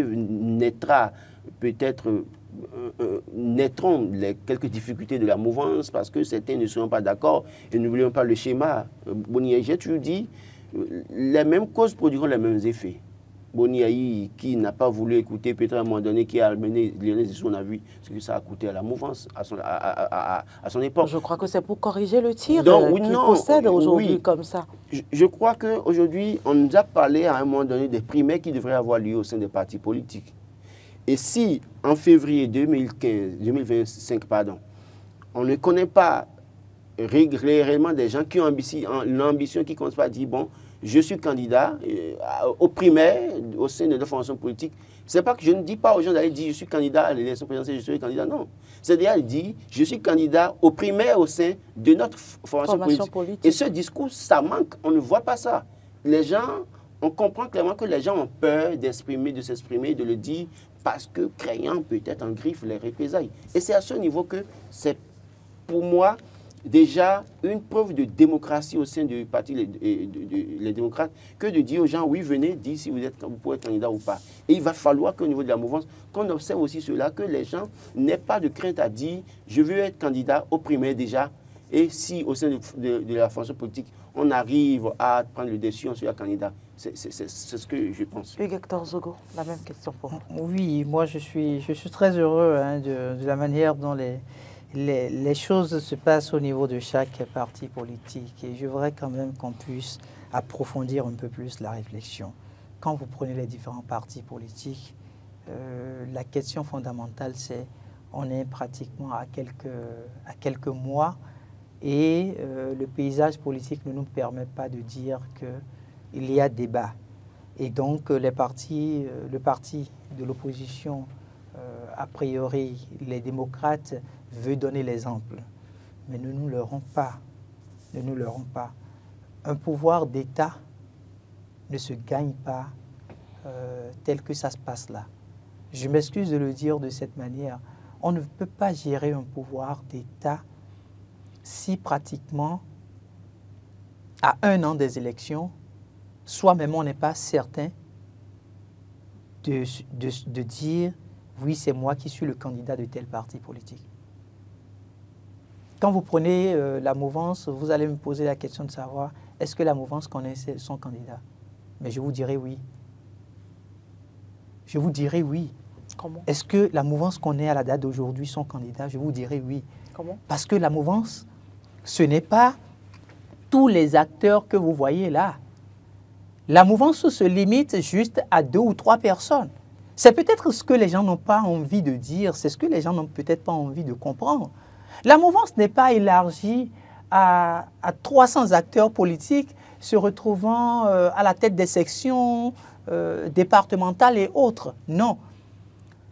naîtront les quelques difficultés de la mouvance parce que certains ne seront pas d'accord. Et n'oublions pas le schéma. Boni, j'ai toujours dit, les mêmes causes produiront les mêmes effets. Boni, qui n'a pas voulu écouter, peut-être à un moment donné, qui a mené Lionel Zissou, on a vu ce que ça a coûté à la mouvance à son époque. Je crois que c'est pour corriger le tir qu'il possède aujourd'hui comme ça. Je crois qu'aujourd'hui, on nous a parlé à un moment donné des primaires qui devraient avoir lieu au sein des partis politiques. Et si, en février 2025, on ne connaît pas réellement des gens qui ont l'ambition qui ne compte pas dire, bon, je suis candidat aux primaires au sein de notre formation politique. C'est pas que je ne dis pas aux gens d'aller dire je suis candidat à l'élection présidentielle, je suis candidat, non. C'est déjà dire je suis candidat aux primaires au sein de notre formation politique. Et ce discours, ça manque, on ne voit pas ça. Les gens, on comprend clairement que les gens ont peur d'exprimer, de s'exprimer, de le dire parce que craignant peut-être en griffe les représailles. Et c'est à ce niveau que c'est pour moi déjà une preuve de démocratie au sein du parti les démocrates que de dire aux gens, oui, venez, dites si vous pouvez être candidat ou pas. Et il va falloir qu'au niveau de la mouvance, qu'on observe aussi cela, que les gens n'aient pas de crainte à dire, je veux être candidat au primaire déjà. Et si au sein de la fonction politique, on arrive à prendre le décision sur la candidat, c'est ce que je pense. Oui, Hector Zogo, la même question pour vous. Oui, moi je suis très heureux de la manière dont les choses se passent au niveau de chaque parti politique et je voudrais quand même qu'on puisse approfondir un peu plus la réflexion. Quand vous prenez les différents partis politiques, la question fondamentale c'est on est pratiquement à quelques mois et le paysage politique ne nous permet pas de dire qu'il y a débat. Et donc le parti de l'opposition a priori, les démocrates veulent donner l'exemple. Mais ne nous leurrons pas. Ne nous leurrons pas. Un pouvoir d'État ne se gagne pas tel que ça se passe là. Je m'excuse de le dire de cette manière. On ne peut pas gérer un pouvoir d'État si pratiquement, à 1 an des élections, soi-même on n'est pas certain de dire « oui, c'est moi qui suis le candidat de tel parti politique ». Quand vous prenez la mouvance, vous allez me poser la question de savoir est-ce que la mouvance connaît son candidat? Mais je vous dirai oui. Je vous dirai oui. Comment? Est-ce que la mouvance connaît à la date d'aujourd'hui son candidat? Je vous dirai oui. Comment? Parce que la mouvance, ce n'est pas tous les acteurs que vous voyez là. La mouvance se limite juste à 2 ou 3 personnes. C'est peut-être ce que les gens n'ont pas envie de dire, c'est ce que les gens n'ont peut-être pas envie de comprendre. La mouvance n'est pas élargie à 300 acteurs politiques se retrouvant à la tête des sections départementales et autres. Non.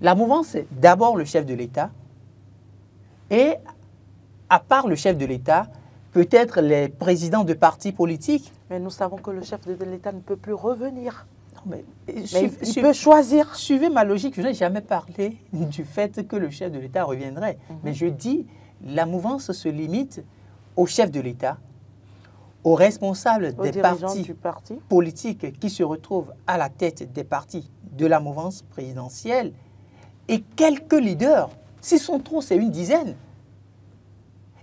La mouvance, c'est d'abord le chef de l'État et, à part le chef de l'État, peut-être les présidents de partis politiques. Mais nous savons que le chef de l'État ne peut plus revenir. Non, mais il peut choisir. Suivez ma logique, je n'ai jamais parlé du fait que le chef de l'État reviendrait. Mais je dis, la mouvance se limite au chef de l'État, aux responsables des partis politiques qui se retrouvent à la tête des partis de la mouvance présidentielle et quelques leaders. S'ils sont trop, c'est une dizaine.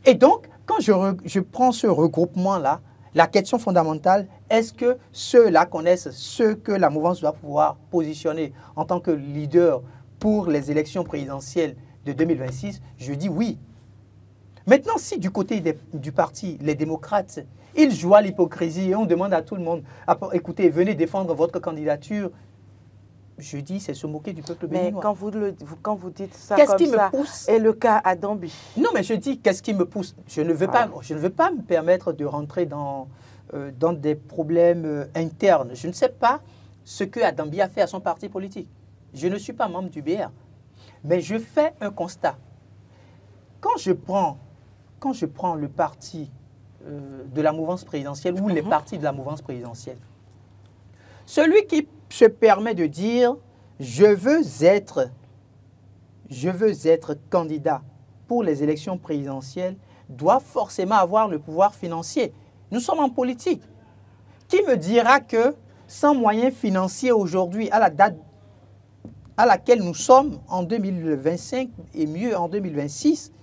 Et donc, quand je prends ce regroupement-là, la question fondamentale, est-ce que ceux-là connaissent ce que la mouvance doit pouvoir positionner en tant que leader pour les élections présidentielles de 2026? Je dis oui. Maintenant, si du côté du parti, les démocrates, ils jouent à l'hypocrisie et on demande à tout le monde, écoutez, venez défendre votre candidature, je dis, c'est se moquer du peuple béninois. Mais quand vous dites ça comme ça, et le cas à Dambi. Non, mais je dis, qu'est-ce qui me pousse? Je ne veux pas me permettre de rentrer dans des problèmes internes. Je ne sais pas ce que Adambi a fait à son parti politique. Je ne suis pas membre du BR. Mais je fais un constat. Quand je prends le parti de la mouvance présidentielle ou les partis de la mouvance présidentielle, celui qui se permet de dire « je veux être candidat pour les élections présidentielles » doit forcément avoir le pouvoir financier. Nous sommes en politique. Qui me dira que sans moyens financiers aujourd'hui, à la date à laquelle nous sommes en 2025 et mieux en 2026,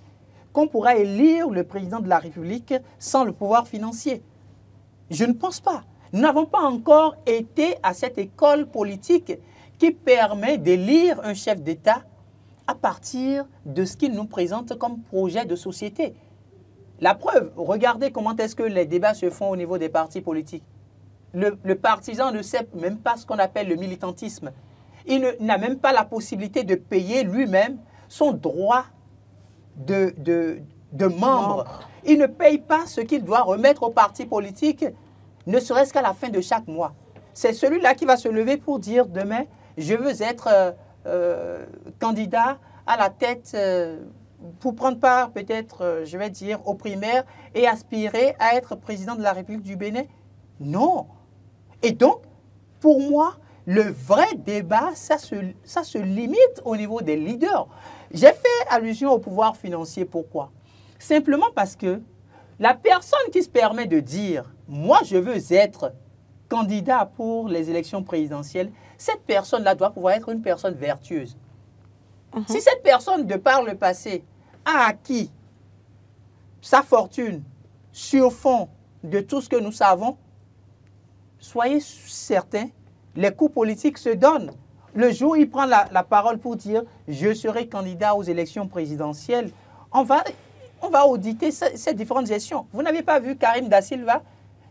qu'on pourra élire le président de la République sans le pouvoir financier? Je ne pense pas. Nous n'avons pas encore été à cette école politique qui permet d'élire un chef d'État à partir de ce qu'il nous présente comme projet de société. La preuve, regardez comment est-ce que les débats se font au niveau des partis politiques. Le partisan ne sait même pas ce qu'on appelle le militantisme. Il n'a même pas la possibilité de payer lui-même son droit de membre. Il ne paye pas ce qu'il doit remettre au parti politique, ne serait-ce qu'à la fin de chaque mois. C'est celui-là qui va se lever pour dire demain, je veux être candidat à la tête, pour prendre part peut-être, je vais dire, aux primaires et aspirer à être président de la République du Bénin. Non. Et donc, pour moi, le vrai débat, ça se limite au niveau des leaders. J'ai fait allusion au pouvoir financier. Pourquoi? Simplement parce que la personne qui se permet de dire « moi, je veux être candidat pour les élections présidentielles », cette personne-là doit pouvoir être une personne vertueuse. Si cette personne, de par le passé, a acquis sa fortune sur fond de tout ce que nous savons, soyez certains, les coups politiques se donnent. Le jour où il prend la parole pour dire « je serai candidat aux élections présidentielles », on va auditer ces différentes gestions. Vous n'avez pas vu Karim Da Silva,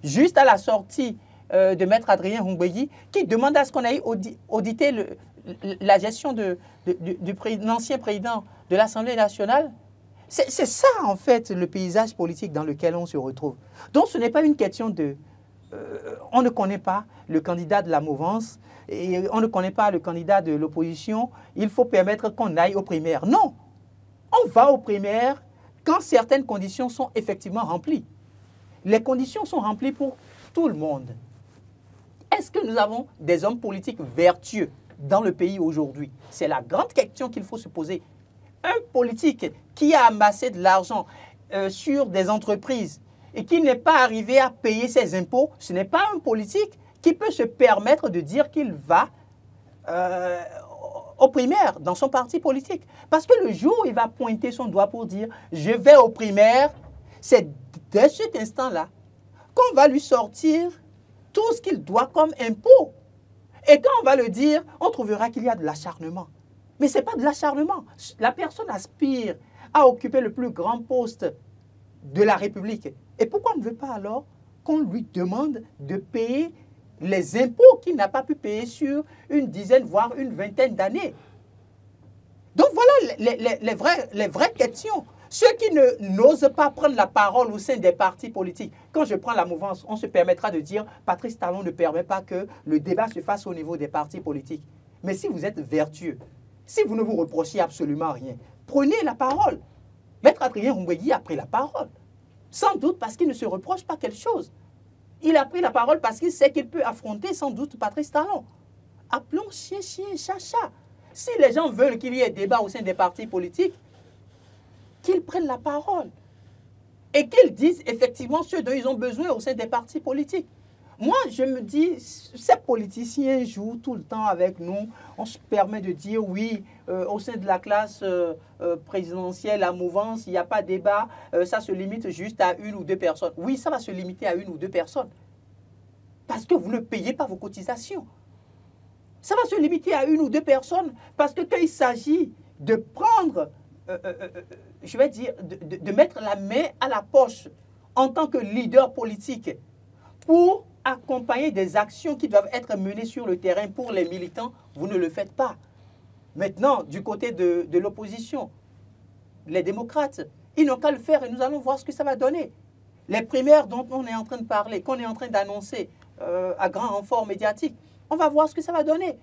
juste à la sortie de Maître Adrien Hongbeyi, qui demande à ce qu'on aille auditer la gestion de l'ancien président de l'Assemblée nationale. C'est ça, en fait, le paysage politique dans lequel on se retrouve. Donc, ce n'est pas une question de on ne connaît pas le candidat de la mouvance et on ne connaît pas le candidat de l'opposition, il faut permettre qu'on aille aux primaires. Non, on va aux primaires quand certaines conditions sont effectivement remplies. Les conditions sont remplies pour tout le monde. Est-ce que nous avons des hommes politiques vertueux dans le pays aujourd'hui? C'est la grande question qu'il faut se poser. Un politique qui a amassé de l'argent sur des entreprises et qui n'est pas arrivé à payer ses impôts, ce n'est pas un politique qui peut se permettre de dire qu'il va aux primaires dans son parti politique. Parce que le jour où il va pointer son doigt pour dire « je vais aux primaires », c'est dès cet instant-là qu'on va lui sortir tout ce qu'il doit comme impôt. Et quand on va le dire, on trouvera qu'il y a de l'acharnement. Mais ce n'est pas de l'acharnement. La personne aspire à occuper le plus grand poste de la République. Et pourquoi on ne veut pas alors qu'on lui demande de payer les impôts qu'il n'a pas pu payer sur une dizaine, voire une vingtaine d'années? Donc voilà les vraies questions. Ceux qui n'osent pas prendre la parole au sein des partis politiques, quand je prends la mouvance, on se permettra de dire Patrice Talon ne permet pas que le débat se fasse au niveau des partis politiques. Mais si vous êtes vertueux, si vous ne vous reprochez absolument rien, prenez la parole. Maître Adrien Ngoïyi a pris la parole. Sans doute parce qu'il ne se reproche pas quelque chose. Il a pris la parole parce qu'il sait qu'il peut affronter sans doute Patrice Talon. Appelons chien, chat, chat. Si les gens veulent qu'il y ait débat au sein des partis politiques, qu'ils prennent la parole et qu'ils disent effectivement ce dont ils ont besoin au sein des partis politiques. Moi, je me dis, ces politiciens jouent tout le temps avec nous. On se permet de dire, oui, au sein de la classe présidentielle, la mouvance, il n'y a pas de débat, ça se limite juste à une ou deux personnes. Oui, ça va se limiter à une ou deux personnes. Parce que vous ne payez pas vos cotisations. Ça va se limiter à une ou deux personnes parce que quand il s'agit de prendre, je vais dire, de mettre la main à la poche en tant que leader politique pour accompagner des actions qui doivent être menées sur le terrain pour les militants, vous ne le faites pas. Maintenant, du côté de l'opposition, les démocrates, ils n'ont qu'à le faire et nous allons voir ce que ça va donner. Les primaires dont on est en train de parler, qu'on est en train d'annoncer à grand renfort médiatique, on va voir ce que ça va donner.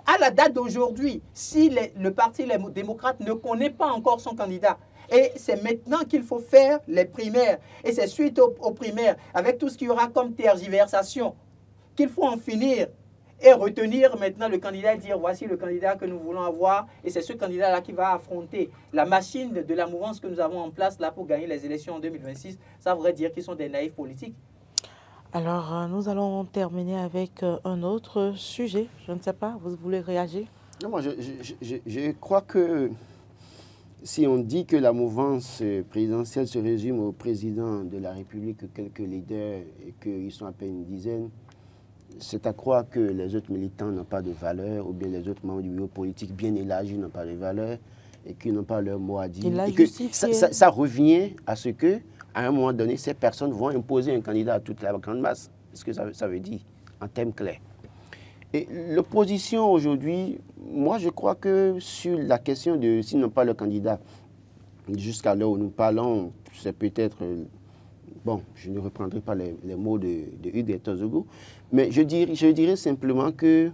À la date d'aujourd'hui, si le parti Les démocrates ne connaît pas encore son candidat, et c'est maintenant qu'il faut faire les primaires, et c'est suite aux primaires, avec tout ce qu'il y aura comme tergiversation, qu'il faut en finir et retenir maintenant le candidat et dire voici le candidat que nous voulons avoir, et c'est ce candidat-là qui va affronter la machine de la mouvance que nous avons en place là pour gagner les élections en 2026. Ça voudrait dire qu'ils sont des naïfs politiques. Alors, nous allons terminer avec un autre sujet. Je ne sais pas, vous voulez réagir? Non, moi, je crois que si on dit que la mouvance présidentielle se résume au président de la République, quelques leaders, et qu'ils sont à peine une dizaine, c'est à croire que les autres militants n'ont pas de valeur, ou bien les autres membres du bureau politique bien élargi n'ont pas de valeur, et qu'ils n'ont pas leur mot à dire. Et que ça revient à ce que, à un moment donné, ces personnes vont imposer un candidat à toute la grande masse. C'est ce que ça veut dire, en termes clairs. Et l'opposition aujourd'hui, moi je crois que sur la question de s'ils n'ont pas le candidat, jusqu'à l'heure où nous parlons, c'est peut-être, bon, je ne reprendrai pas les mots de Hugues Tozogo, mais je dirais simplement que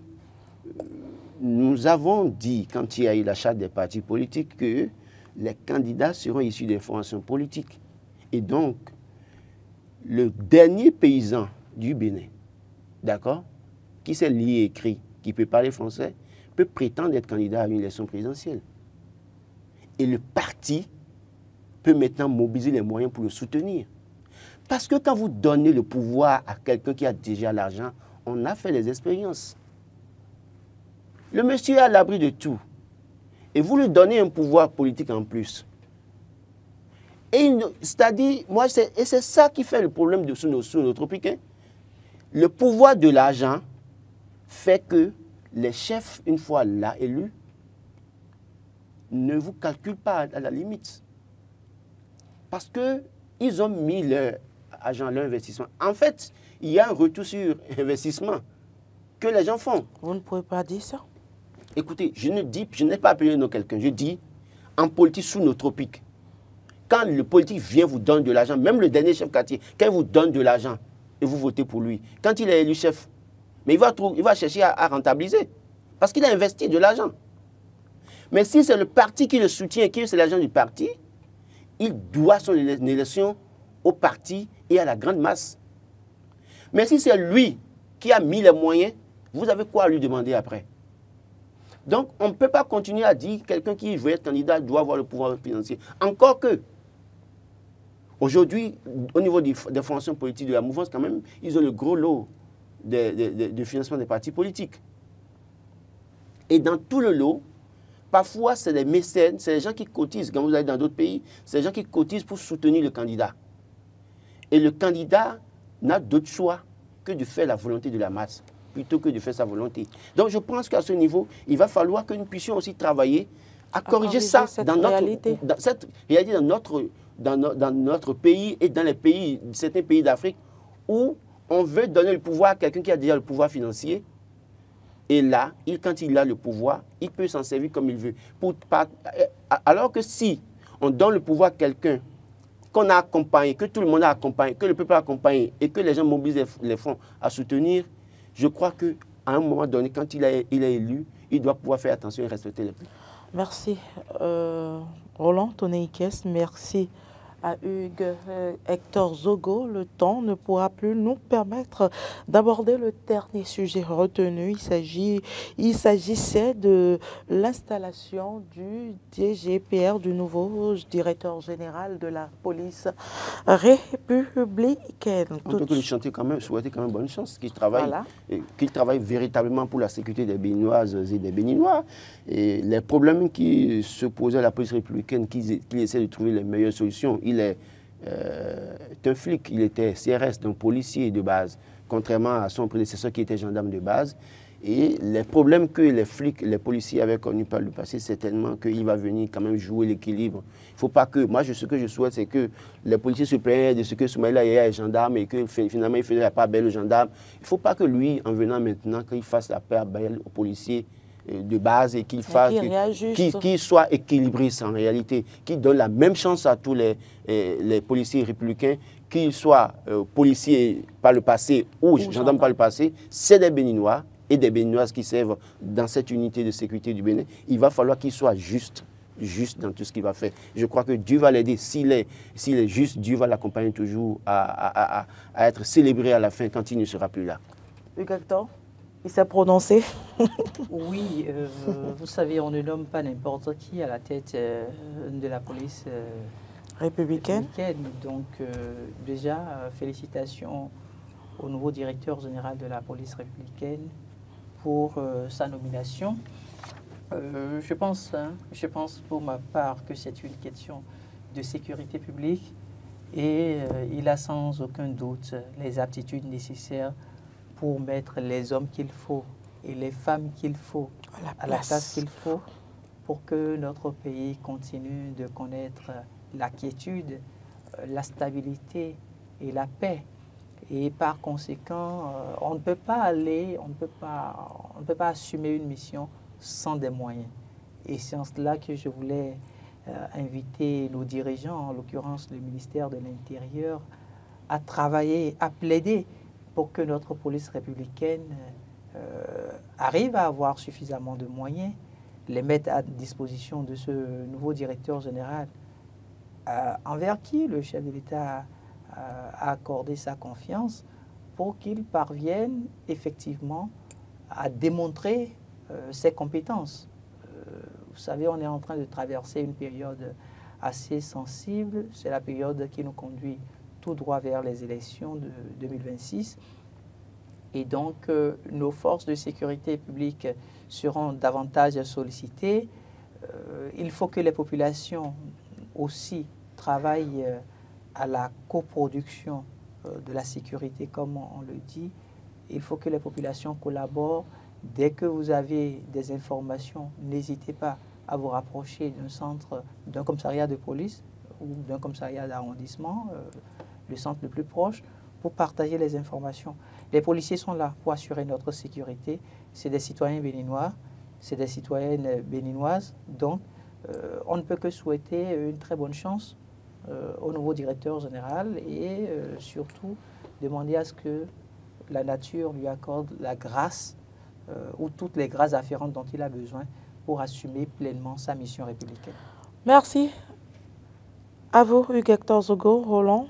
nous avons dit, quand il y a eu la charte des partis politiques, que les candidats seront issus des formations politiques. Et donc, le dernier paysan du Bénin, d'accord, qui sait lire et écrire, qui peut parler français, peut prétendre être candidat à une élection présidentielle. Et le parti peut maintenant mobiliser les moyens pour le soutenir. Parce que quand vous donnez le pouvoir à quelqu'un qui a déjà l'argent, on a fait les expériences. Le monsieur est à l'abri de tout. Et vous lui donnez un pouvoir politique en plus. C'est-à-dire, moi, c'est ça qui fait le problème de sous nos tropiques. Hein. Le pouvoir de l'argent fait que les chefs, une fois là élus, ne vous calculent pas à la limite. Parce qu'ils ont mis leur argent, leur investissement. En fait, il y a un retour sur investissement que les gens font. Vous ne pouvez pas dire ça? Écoutez, je n'ai pas appelé non quelqu'un. Je dis, en politique sous nos tropiques, quand le politique vient vous donne de l'argent, même le dernier chef quartier, quand il vous donne de l'argent, et vous votez pour lui. Quand il est élu chef, mais il va chercher à rentabiliser. Parce qu'il a investi de l'argent. Mais si c'est le parti qui le soutient et que c'est l'argent du parti, il doit son élection au parti et à la grande masse. Mais si c'est lui qui a mis les moyens, vous avez quoi à lui demander après? Donc, on ne peut pas continuer à dire que quelqu'un qui veut être candidat doit avoir le pouvoir financier. Encore que, aujourd'hui, au niveau des formations politiques de la mouvance, quand même, ils ont le gros lot de financement des partis politiques. Et dans tout le lot, parfois, c'est des mécènes, c'est les gens qui cotisent. Quand vous allez dans d'autres pays, c'est les gens qui cotisent pour soutenir le candidat. Et le candidat n'a d'autre choix que de faire la volonté de la masse, plutôt que de faire sa volonté. Donc, je pense qu'à ce niveau, il va falloir que nous puissions aussi travailler à corriger ça dans cette réalité dans notre pays et dans les pays, certains pays d'Afrique, où on veut donner le pouvoir à quelqu'un qui a déjà le pouvoir financier. Et là, quand il a le pouvoir, il peut s'en servir comme il veut. Alors que si on donne le pouvoir à quelqu'un qu'on a accompagné, que tout le monde a accompagné, que le peuple a accompagné et que les gens mobilisent les fonds à soutenir, je crois qu'à un moment donné, quand il est élu, il doit pouvoir faire attention et respecter les peuples. Merci Roland Toneikes, merci à Hugues Hector Zogo. Le temps ne pourra plus nous permettre d'aborder le dernier sujet retenu. Il s'agissait de l'installation du DGPR, du nouveau directeur général de la police républicaine. On peut lui chanter quand même, souhaiter quand même bonne chance, qu'il travaille véritablement pour la sécurité des Béninoises et des Béninois. Et les problèmes qui se posaient à la police républicaine, qu'il essaie de trouver les meilleures solutions. Il est un flic, il était CRS, donc policier de base, contrairement à son prédécesseur qui était gendarme de base. Et les problèmes que les flics, les policiers avaient connus par le passé, c'est tellement qu'il va venir quand même jouer l'équilibre. Il ne faut pas que, moi ce que je souhaite, c'est que les policiers se plaignent de ce que Soumaïla Yaya est gendarme et que finalement il faisait la part belle aux gendarmes. Il ne faut pas que lui, en venant maintenant, qu'il fasse la part belle aux policiers de base et qu'il soit équilibriste en réalité, qu'il donne la même chance à tous les policiers républicains, qu'ils soient policiers par le passé ou gendarmes par le passé, c'est des Béninois et des Béninoises qui servent dans cette unité de sécurité du Bénin. Il va falloir qu'ils soient juste dans tout ce qu'il va faire. Je crois que Dieu va l'aider. S'il est juste, Dieu va l'accompagner toujours à être célébré à la fin quand il ne sera plus là. Hugues Hector, il s'est prononcé. Oui, vous savez, on ne nomme pas n'importe qui à la tête de la police républicaine. Donc, déjà, félicitations au nouveau directeur général de la police républicaine pour sa nomination. Je pense pour ma part que c'est une question de sécurité publique et il a sans aucun doute les aptitudes nécessaires pour mettre les hommes qu'il faut et les femmes qu'il faut à la place qu'il faut pour que notre pays continue de connaître la quiétude, la stabilité et la paix. Et par conséquent, on ne peut pas assumer une mission sans des moyens. Et c'est en cela que je voulais inviter nos dirigeants, en l'occurrence le ministère de l'Intérieur, à travailler, à plaider pour que notre police républicaine arrive à avoir suffisamment de moyens, les mettre à disposition de ce nouveau directeur général, envers qui le chef de l'État a accordé sa confiance pour qu'il parvienne effectivement à démontrer ses compétences. Vous savez, on est en train de traverser une période assez sensible. C'est la période qui nous conduit tout droit vers les élections de 2026. Et donc, nos forces de sécurité publique seront davantage sollicitées. Il faut que les populations aussi travaillent à la coproduction de la sécurité, comme on le dit. Il faut que les populations collaborent. Dès que vous avez des informations, n'hésitez pas à vous rapprocher d'un commissariat de police ou d'un commissariat d'arrondissement, le centre le plus proche, pour partager les informations. Les policiers sont là pour assurer notre sécurité. C'est des citoyens béninois, c'est des citoyennes béninoises. Donc, on ne peut que souhaiter une très bonne chance au nouveau directeur général et surtout demander à ce que la nature lui accorde la grâce ou toutes les grâces afférentes dont il a besoin pour assumer pleinement sa mission républicaine. Merci à vous, Hugues Hector Zogo, Roland.